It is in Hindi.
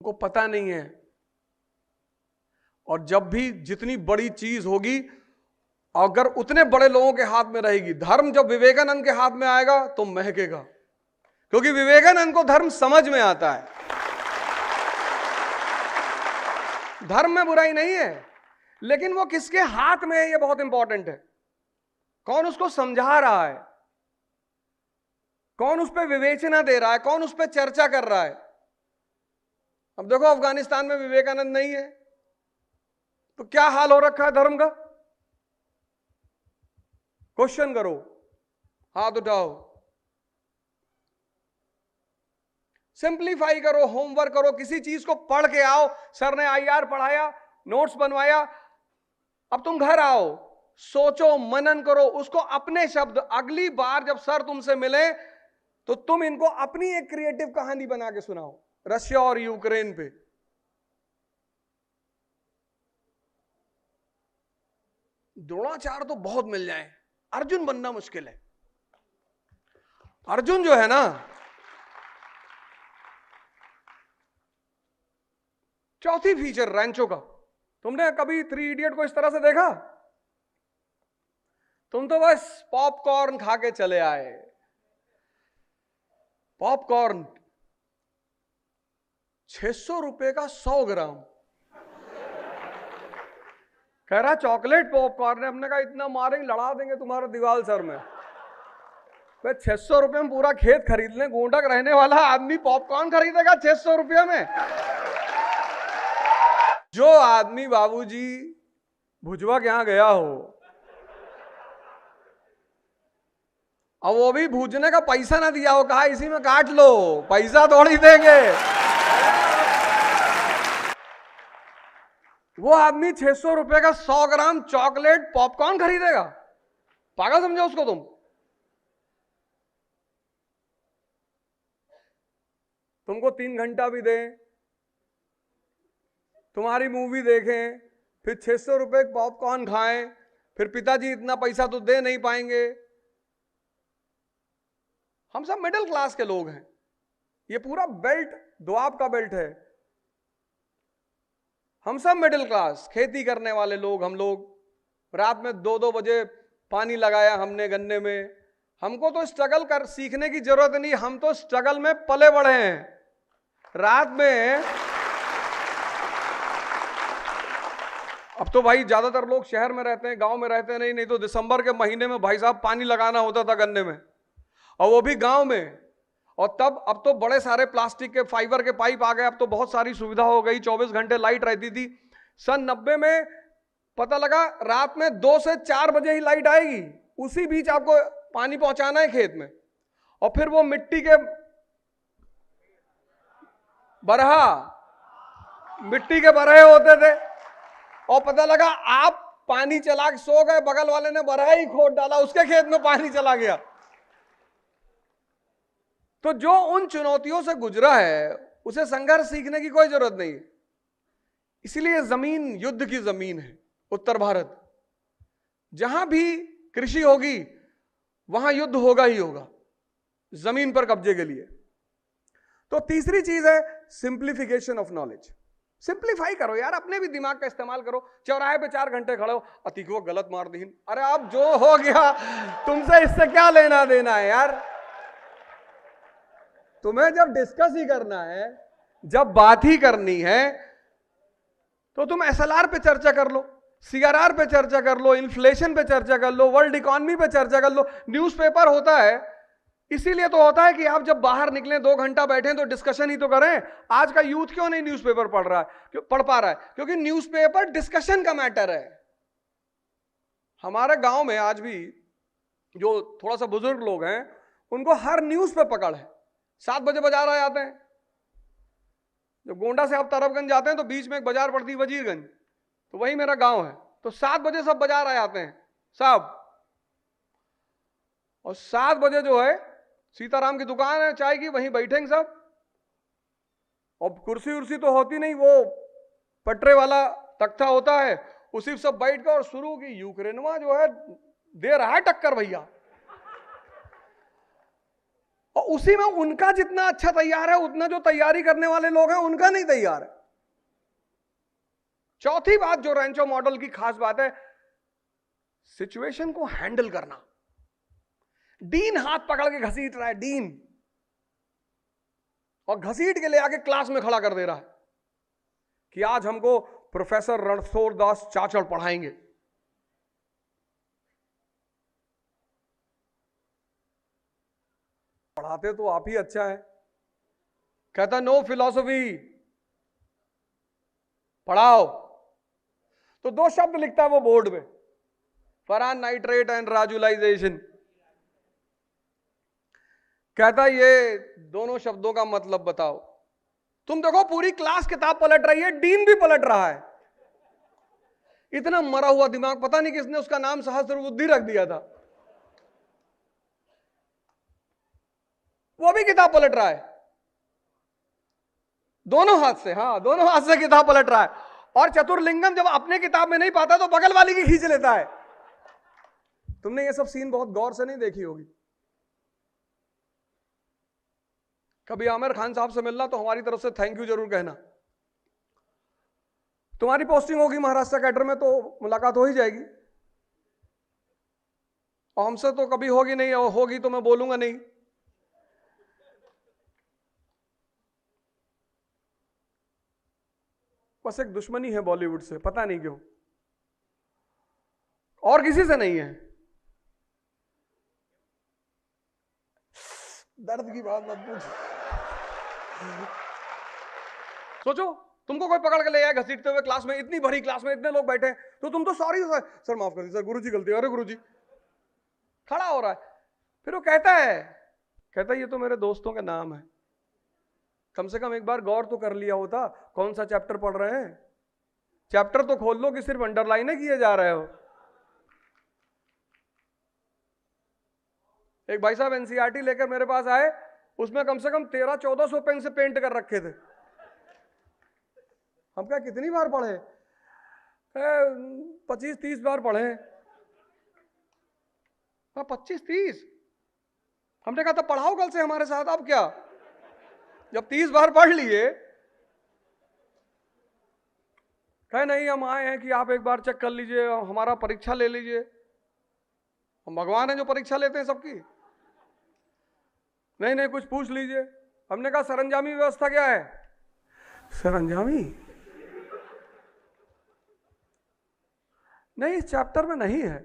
उनको पता नहीं है। और जब भी जितनी बड़ी चीज होगी, अगर उतने बड़े लोगों के हाथ में रहेगी, धर्म जब विवेकानंद के हाथ में आएगा तो महकेगा, क्योंकि विवेकानंद को धर्म समझ में आता है। धर्म में बुराई नहीं है, लेकिन वो किसके हाथ में है, ये बहुत इंपॉर्टेंट है। कौन उसको समझा रहा है, कौन उस पर विवेचना दे रहा है, कौन उस पर चर्चा कर रहा है। अब देखो, अफगानिस्तान में विवेकानंद नहीं है तो क्या हाल हो रखा है धर्म का। क्वेश्चन करो, हाथ उठाओ, सिंप्लीफाई करो, होमवर्क करो, किसी चीज को पढ़ के आओ। सर ने आईआर पढ़ाया, नोट्स बनवाया, अब तुम घर आओ, सोचो, मनन करो, उसको अपने शब्द, अगली बार जब सर तुमसे मिले तो तुम इनको अपनी एक क्रिएटिव कहानी बना के सुनाओ, रशिया और यूक्रेन पे। द्रोणाचार्य तो बहुत मिल जाए, अर्जुन बनना मुश्किल है। अर्जुन जो है ना, चौथी फीचर रैंचो का। तुमने कभी 3 इडियट को इस तरह से देखा? तुम तो बस पॉपकॉर्न खा के चले आए। पॉपकॉर्न 600 रुपए का 100 ग्राम। कह रहा चॉकलेट पॉपकॉर्न है। हमने कहा इतना मारेंगे, लड़ा देंगे तुम्हारे दीवाल सर में। 600 रुपए में पूरा खेत खरीद लें, गोंडक रहने वाला आदमी पॉपकॉर्न खरीदेगा 600 रुपये में? जो आदमी बाबूजी भुजवा के यहां गया हो, अब वो भी भूजने का पैसा ना दिया हो, कहा इसी में काट लो, पैसा थोड़ी देंगे। वो आदमी 600 रुपए का 100 ग्राम चॉकलेट पॉपकॉर्न खरीदेगा? पागल समझो उसको तुम? तुमको 3 घंटा भी दें, तुम्हारी मूवी देखें, फिर 600 रुपए पॉपकॉर्न खाएं, फिर पिताजी इतना पैसा तो दे नहीं पाएंगे। हम सब मिडिल क्लास के लोग हैं, ये पूरा बेल्ट द्वाब का बेल्ट है। हम सब मिडिल क्लास, खेती करने वाले लोग। हम लोग रात में 2-2 बजे पानी लगाया हमने गन्ने में। हमको तो स्ट्रगल कर सीखने की जरूरत नहीं, हम तो स्ट्रगल में पले बढ़े हैं। रात में अब तो भाई ज्यादातर लोग शहर में रहते हैं, गांव में रहते नहीं तो दिसंबर के महीने में भाई साहब पानी लगाना होता था गन्ने में, और वो भी गांव में। और तब अब तो बड़े सारे प्लास्टिक के फाइबर के पाइप आ गए, अब तो बहुत सारी सुविधा हो गई, 24 घंटे लाइट रहती थी। सन 90 में पता लगा रात में 2 से 4 बजे ही लाइट आएगी, उसी बीच आपको पानी पहुंचाना है खेत में। और फिर वो मिट्टी के बरहे होते थे, और पता लगा आप पानी चला के सो गए, बगल वाले ने बरहा ही खोद डाला, उसके खेत में पानी चला गया। तो जो उन चुनौतियों से गुजरा है उसे संघर्ष सीखने की कोई जरूरत नहीं है। इसलिए जमीन युद्ध की जमीन है। उत्तर भारत, जहां भी कृषि होगी वहां युद्ध होगा ही होगा, जमीन पर कब्जे के लिए। तो तीसरी चीज है सिंप्लीफिकेशन ऑफ नॉलेज। सिंप्लीफाई करो यार, अपने भी दिमाग का इस्तेमाल करो। चौराहे पे 4 घंटे खड़े हो, अति को गलत मार दी, अरे अब जो हो गया तुमसे इससे क्या लेना देना है यार। तुम्हें जब डिस्कस ही करना है, जब बात ही करनी है, तो तुम एसएलआर पे चर्चा कर लो, सीआरआर पे चर्चा कर लो, इन्फ्लेशन पे चर्चा कर लो, वर्ल्ड इकोनॉमी पे चर्चा कर लो। न्यूज़पेपर होता है इसीलिए तो होता है कि आप जब बाहर निकलें 2 घंटा बैठें तो डिस्कशन ही तो करें। आज का यूथ क्यों नहीं न्यूज़पेपर पढ़ रहा है, पढ़ पा रहा है? क्योंकि न्यूज़पेपर डिस्कशन का मैटर है। हमारे गांव में आज भी जो थोड़ा सा बुजुर्ग लोग हैं, उनको हर न्यूज पे पकड़ है। 7 बजे बाजार आ जाते हैं। जब गोंडा से आप तरफगंज जाते हैं तो बीच में एक बाजार पड़ती है वजीरगंज, तो वही मेरा गांव है। तो 7 बजे सब बाजार आ जाते हैं सब, और 7 बजे जो है सीताराम की दुकान है चाय की, वहीं बैठेंगे सब। और कुर्सी उर्सी तो होती नहीं, वो पटरे वाला तख्ता होता है, उसी पे सब बैठ कर और शुरू की यूक्रेनवा जो है दे रहा है टक्कर भैया। और उसी में उनका जितना अच्छा तैयार है उतना जो तैयारी करने वाले लोग हैं उनका नहीं तैयार है। चौथी बात जो रैंचो मॉडल की खास बात है, सिचुएशन को हैंडल करना। डीन हाथ पकड़ के घसीट रहा है, डीन, और घसीट के ले आके क्लास में खड़ा कर दे रहा है कि आज हमको प्रोफेसर रणछोड़ दास चाचड़ पढ़ाएंगे। पढ़ाते तो आप ही अच्छा है। कहता नो फिलॉसफी, पढ़ाओ। तो दो शब्द लिखता है वो बोर्ड पे, फरान नाइट्रेट एंड राजुलाइजेशन। कहता ये दोनों शब्दों का मतलब बताओ। तुम देखो पूरी क्लास किताब पलट रही है, डीन भी पलट रहा है। इतना मरा हुआ दिमाग, पता नहीं किसने उसका नाम सहस्त्र बुद्धि रख दिया था। वो भी किताब पलट रहा है दोनों हाथ से, हाँ दोनों हाथ से किताब पलट रहा है। और चतुर्लिंगम जब अपने किताब में नहीं पाता तो बगल वाली की खींच लेता है। तुमने ये सब सीन बहुत गौर से नहीं देखी होगी। कभी आमिर खान साहब से मिलना तो हमारी तरफ से थैंक यू जरूर कहना। तुम्हारी पोस्टिंग होगी महाराष्ट्र कैडर में तो मुलाकात हो ही जाएगी, और हमसे तो कभी होगी नहीं, और होगी तो मैं बोलूंगा नहीं। बस एक दुश्मनी है बॉलीवुड से, पता नहीं क्यों, और किसी से नहीं है। दर्द की बात मत पूछ। सोचो तुमको कोई पकड़ के ले आए घसीटते हुए क्लास में, इतनी भरी क्लास में इतने लोग बैठे हैं, तो तुम तो सॉरी सर माफ कर दीजिए सर, गुरुजी गलती, अरे गुरुजी, खड़ा हो रहा है। फिर वो कहता है ये तो मेरे दोस्तों के नाम है। कम से कम एक बार गौर तो कर लिया होता कौन सा चैप्टर पढ़ रहे हैं। चैप्टर तो खोल लो कि सिर्फ अंडरलाइन किए जा रहे हो। एक भाई साहब एनसीईआरटी लेकर मेरे पास आए, उसमें कम से कम 1300-1400 पेन से पेंट कर रखे थे। हम क्या कितनी बार पढ़े? 25-30 बार पढ़े। हाँ 25-30। हमने कहा था पढ़ाओ कल से हमारे साथ। अब क्या, जब 30 बार पढ़ लिए, कहे नहीं हम आए हैं कि आप एक बार चेक कर लीजिए, हमारा परीक्षा ले लीजिए। हम भगवान है जो परीक्षा लेते हैं सबकी? नहीं कुछ पूछ लीजिए। हमने कहा सरंजामी व्यवस्था क्या है? सरंजामी नहीं, इस चैप्टर में नहीं है।